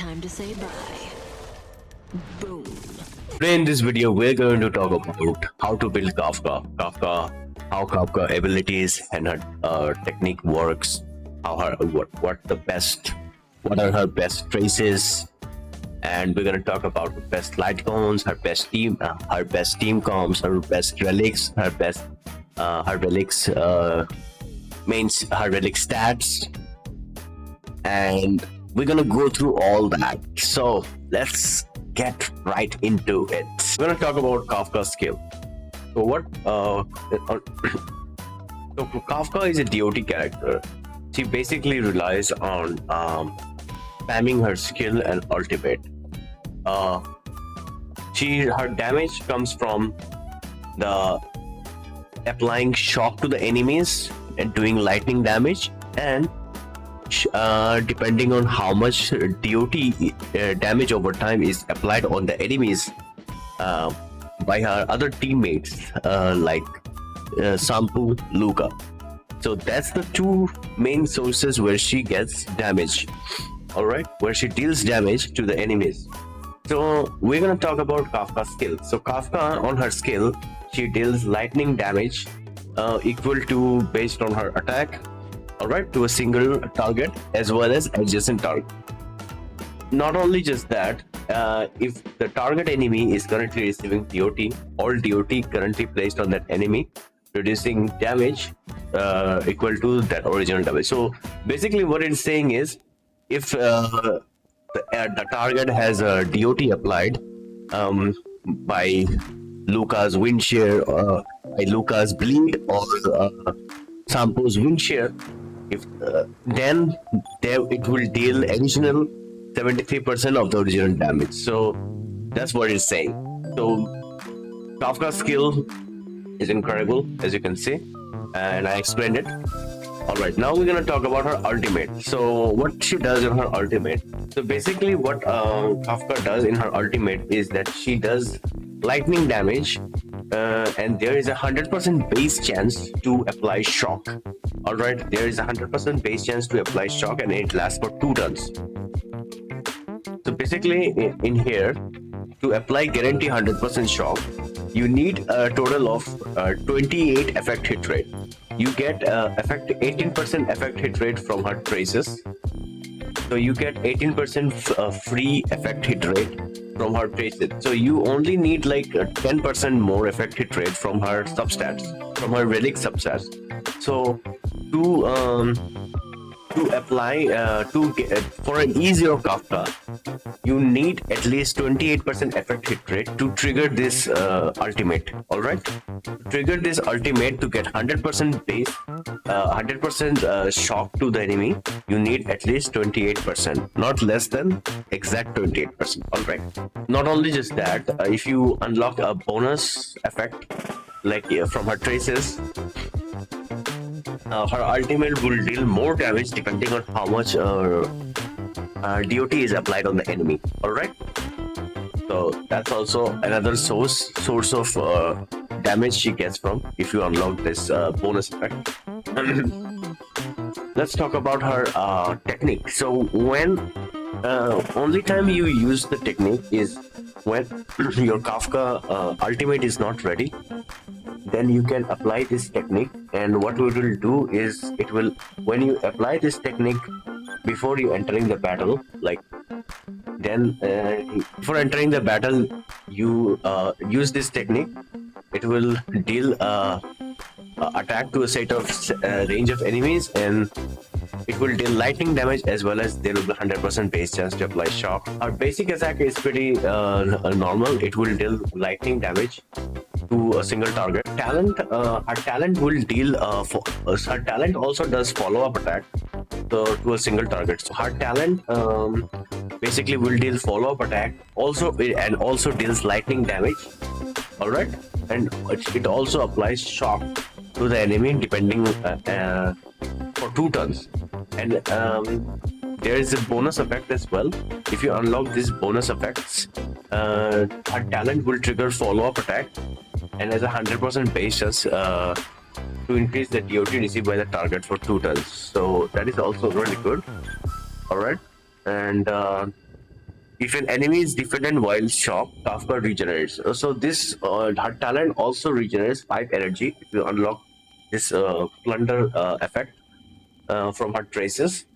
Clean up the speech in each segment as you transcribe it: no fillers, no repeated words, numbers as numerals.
time to say bye. Boom. Today in this video, we're going to talk about how to build Kafka, how Kafka abilities and her technique works, how her what are her best traces, and we're going to talk about the best Lightcones, her best team comps, her best relics, her relics stats, and we're gonna go through all that. So let's get right into it. We're gonna talk about Kafka's skill. So so Kafka is a DOT character. She basically relies on spamming her skill and ultimate. Her damage comes from the applying shock to the enemies and doing lightning damage, and depending on how much DOT damage over time is applied on the enemies by her other teammates like Sampu, Luca. So that's the two main sources where she gets damage, alright, where she deals damage to the enemies. So we're gonna talk about Kafka's skill. So Kafka, on her skill, she deals lightning damage equal to, based on her attack, alright, to a single target as well as adjacent target. Not only just that, if the target enemy is currently receiving DOT, all DOT currently placed on that enemy reducing damage equal to that original damage. So basically what it's saying is, if the target has a DOT applied by Luca's wind shear, by Luca's bleed, or Sampo's wind shear, then it will deal additional 73% of the original damage. So that's what it's saying. So Kafka's skill is incredible, as you can see, and I explained it. Alright, now we're gonna talk about her ultimate. So what she does in her ultimate. So basically what Kafka does in her ultimate is that she does lightning damage, and there is a 100% base chance to apply shock. Alright, there is a 100% base chance to apply shock, and it lasts for 2 turns. So basically in here, to apply guarantee 100% shock, you need a total of 28 effect hit rate. You get 18% effect hit rate from her traces. So you get 18% free effect hit rate from her traces. So you only need like 10% more effect hit rate from her substats, from her relic substats. So to apply for an easier Kafka, you need at least 28% effect hit rate to trigger this ultimate. All right, to trigger this ultimate to get 100% base, 100% shock to the enemy, you need at least 28%, not less than exact 28%. All right. Not only just that, if you unlock a bonus effect like from her traces, her ultimate will deal more damage depending on how much DOT is applied on the enemy. Alright, so that's also another source of damage she gets from if you unlock this bonus effect. Let's talk about her technique. So when only time you use the technique is when your Kafka ultimate is not ready. Then you can apply this technique, and what we will do is, it will, when you apply this technique before you entering the battle, like then before entering the battle, you use this technique. It will deal attack to a set of range of enemies, and it will deal lightning damage, as well as there will be 100% base chance to apply shock. Our basic attack is pretty normal. It will deal lightning damage to a single target. Talent, her talent will deal her talent also does follow-up attack to a single target. So her talent basically will deal follow-up attack also, and also deals lightning damage. All right, and it also applies shock to the enemy depending for 2 turns. And there is a bonus effect as well. If you unlock these bonus effects, her talent will trigger follow-up attack and has a 100% base chance to increase the DOT received by the target for 2 turns. So that is also really good. All right, and If an enemy is defeated while shocked, Kafka regenerates. So this her talent also regenerates 5 energy if you unlock this plunder effect from her traces.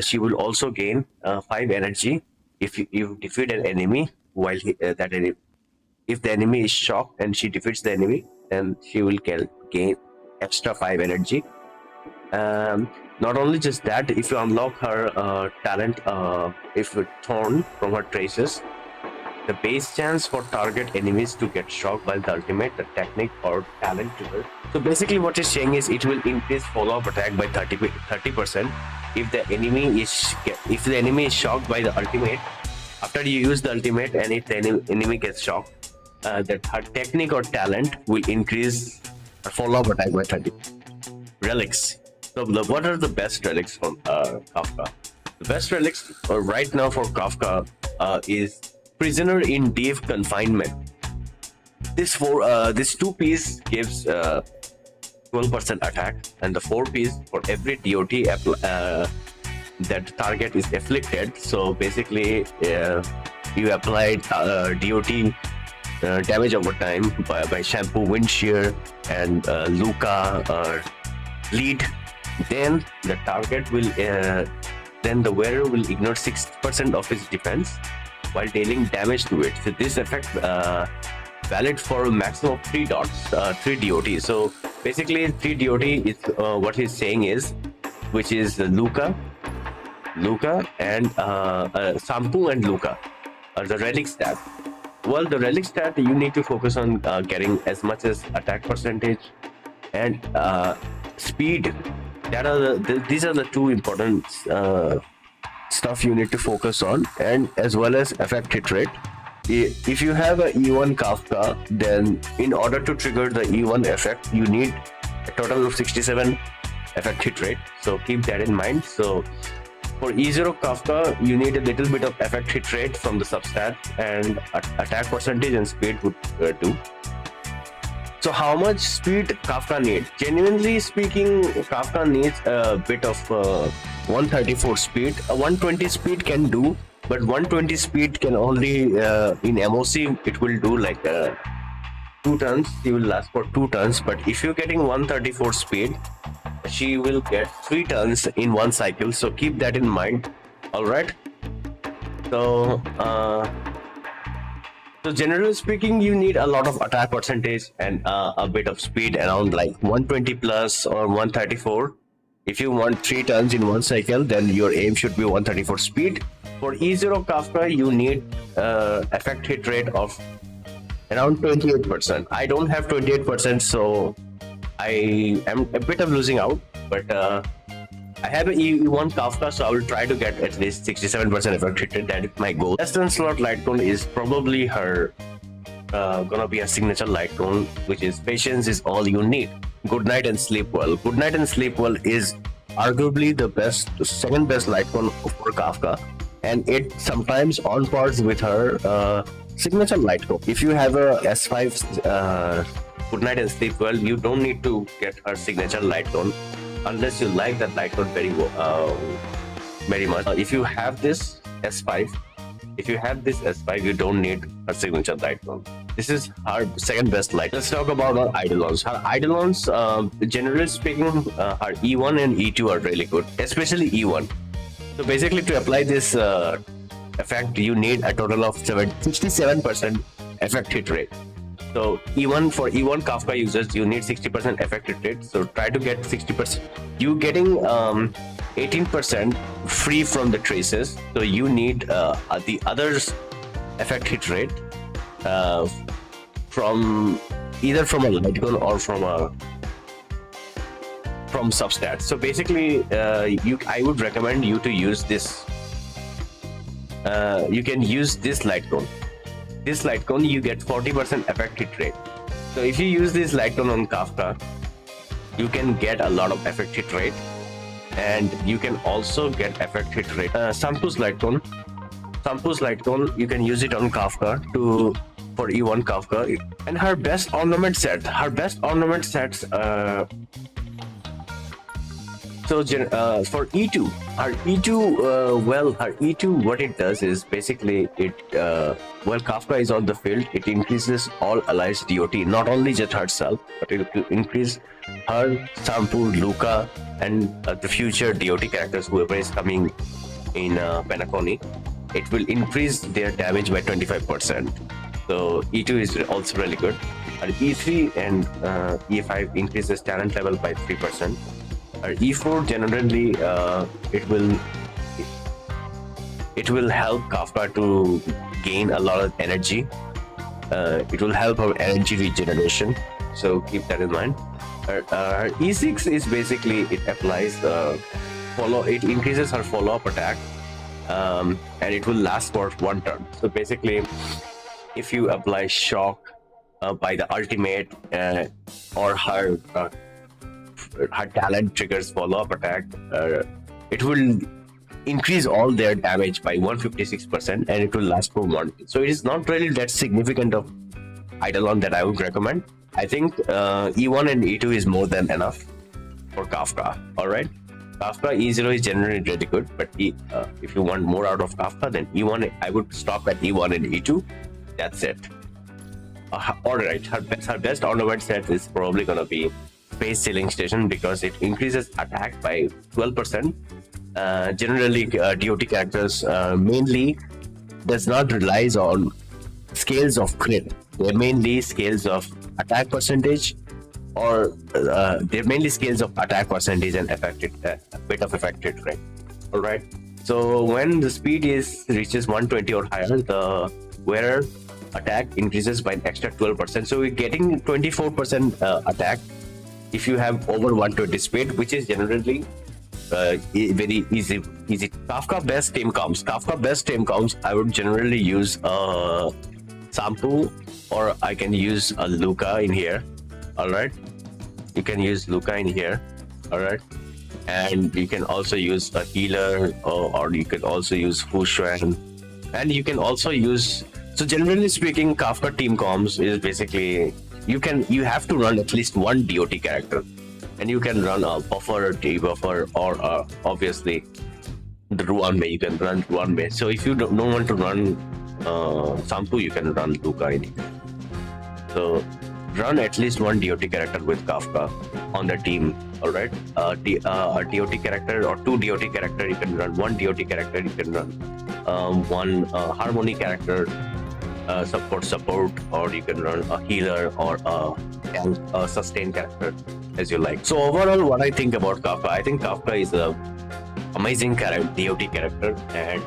She will also gain 5 energy if you defeat an enemy while if the enemy is shocked and she defeats the enemy, then she will gain extra 5 energy. Not only just that, if you unlock her talent, if you torn from her traces, the base chance for target enemies to get shocked by the ultimate, the technique or talent trigger. So basically what it's saying is it will increase follow-up attack by 30% if the enemy is shocked by the ultimate. After you use the ultimate and if the enemy gets shocked, that her technique or talent will increase follow-up attack by 30. Relics. So what are the best relics from Kafka? The best relics right now for Kafka is Prisoner in Deep Confinement. This 2-piece gives 12% attack, and the 4-piece for every DOT that target is afflicted. So basically, you apply DOT damage over time by Shampoo, Wind Shear, and Luca Lead. Then the target will, then the wearer will ignore 6% of his defense while dealing damage to it. So this effect valid for a maximum of 3 dots, 3 DOT. So basically 3 DOT is what he's saying is, which is Luca, and Shampoo and Luca, the relic stat. Well, the relic stat, you need to focus on getting as much as attack percentage and speed. These are the 2 important stuff you need to focus on, and as well as effect hit rate. If you have a E1 Kafka, then in order to trigger the E1 effect, you need a total of 67 effect hit rate. So keep that in mind. So for E0 Kafka, you need a little bit of effect hit rate from the substat, and attack percentage and speed would do. So how much speed Kafka needs? Genuinely speaking, Kafka needs a bit of 134 speed. A 120 speed can do, but 120 speed can only in MOC it will do like 2 turns. She will last for 2 turns. But if you're getting 134 speed, she will get 3 turns in 1 cycle. So keep that in mind. All right. So. So generally speaking, you need a lot of attack percentage and a bit of speed around like 120 plus or 134. If you want 3 turns in 1 cycle, then your aim should be 134 speed. For E0 Kafka, you need effect hit rate of around 28%. I don't have 28%, so I am a bit of losing out, but I have an E1 Kafka, so I will try to get at least 67% effect hit rate. That is my goal. Less than slot Lightcone is probably her gonna be a signature Lightcone, which is patience is all you need. Good night and sleep well. Good night and sleep well is arguably the second best Lightcone for Kafka, and it sometimes on pars with her signature Lightcone. If you have a S5 Good night and sleep well, you don't need to get her signature Lightcone unless you like that Lightcone very much. If you have this S5, you don't need a signature Lightcone. This is our second best Light. Let's talk about our Eidolons. Her Eidolons, generally speaking, her E1 and E2 are really good, especially E1. So basically, to apply this effect, you need a total of 67% effect hit rate. So for E1 Kafka users, you need 60% effect hit rate. So try to get 60%. You getting 18% free from the traces. So you need the others effect hit rate from either from a Lightcone or from substats. So basically, I would recommend you to use this. You can use this Lightcone. This Lightcone, you get 40% effect hit rate. So if you use this Lightcone on Kafka, you can get a lot of effect hit rate, and you can also get effect hit rate. Shampoo's Lightcone, you can use it on Kafka for E1 Kafka. And her best ornament sets. So for E2, her E2, her E2, what it does is basically while Kafka is on the field, it increases all allies DOT, not only just herself, but it will increase her, Sampu, Luca, and the future DOT characters, whoever is coming in Penacony. It will increase their damage by 25%. So E2 is also really good. And E3 and E5 increases talent level by 3%. E4 generally it will help Kafka to gain a lot of energy. It will help her energy regeneration, so keep that in mind. E6 is basically it applies it increases her follow-up attack, and it will last for 1 turn. So basically, if you apply shock by the ultimate or her talent triggers follow-up attack, it will increase all their damage by 156%, and it will last for 1. So it is not really that significant of Eidolon that I would recommend. I think E1 and E2 is more than enough for Kafka. All right, Kafka E0 is generally really good, but if you want more out of Kafka, then E1, I would stop at E1 and E2. That's it. All right, her best ornament set is probably gonna be Space Sailing Station, because it increases attack by 12%. Generally, DOT characters mainly does not relies on scales of crit. They're mainly scales of attack percentage, or they're mainly scales of attack percentage and bit of affected rate. All right. So when the speed reaches 120 or higher, the wearer attack increases by an extra 12%. So we're getting 24% attack if you have over 120 speed, which is generally very easy. Kafka best team counts. I would generally use Sampu, or I can use a Luca in here. All right, you can use Luca in here. All right, and you can also use a healer, or you can also use Fushuan, and you can also use. So generally speaking, Kafka team comms is basically you have to run at least one DOT character, and you can run a buffer, debuffer, or obviously the Ruanmei. You can run Ruanmei. So if you don't want to run Sampu, you can run Luca in it. So run at least one DOT character with Kafka on the team. All right, a DOT character or 2 DOT character. You can run 1 DOT character. You can run 1 Harmony character. Support, or you can run a healer or a sustain character as you like. So overall, what I think about Kafka, I think Kafka is a amazing DOT character, and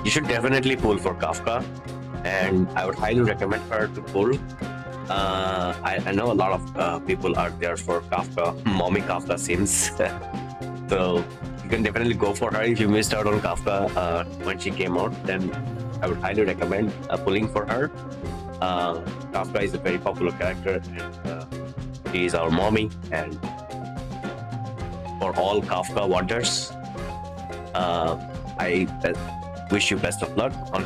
you should definitely pull for Kafka, and I would highly recommend her to pull. I know a lot of people are there for Kafka, mommy Kafka sims. So you can definitely go for her. If you missed out on Kafka when she came out, then I would highly recommend pulling for her. Kafka is a very popular character, and she is our mommy. And for all Kafka wanters, I wish you best of luck on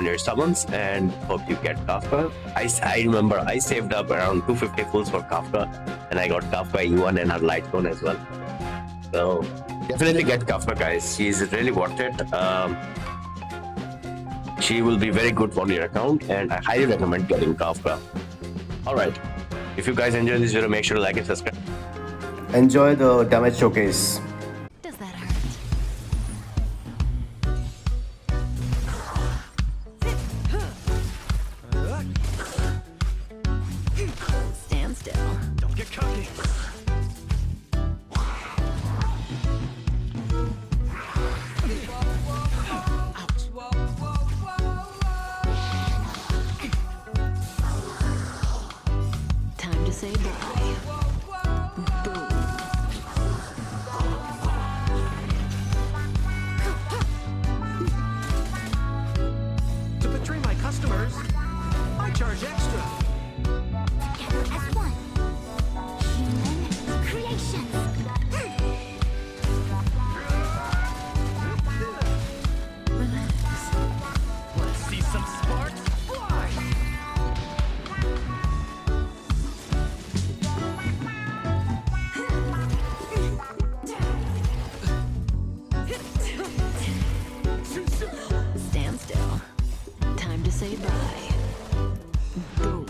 your summons, and hope you get Kafka. I remember I saved up around 250 pulls for Kafka, and I got Kafka E1 and her Lightcone as well. So definitely get Kafka, guys. She's really worth it. She will be very good for your account, and I highly recommend getting Kafka. Alright, if you guys enjoyed this video, make sure to like and subscribe. Enjoy the damage showcase. Does that hurt? Stand still. Don't get cocky. Time to say bye. Boom. To betray my customers, I charge extra. Together as one. Human creations. Want to see some sparks fly? say bye. Boom.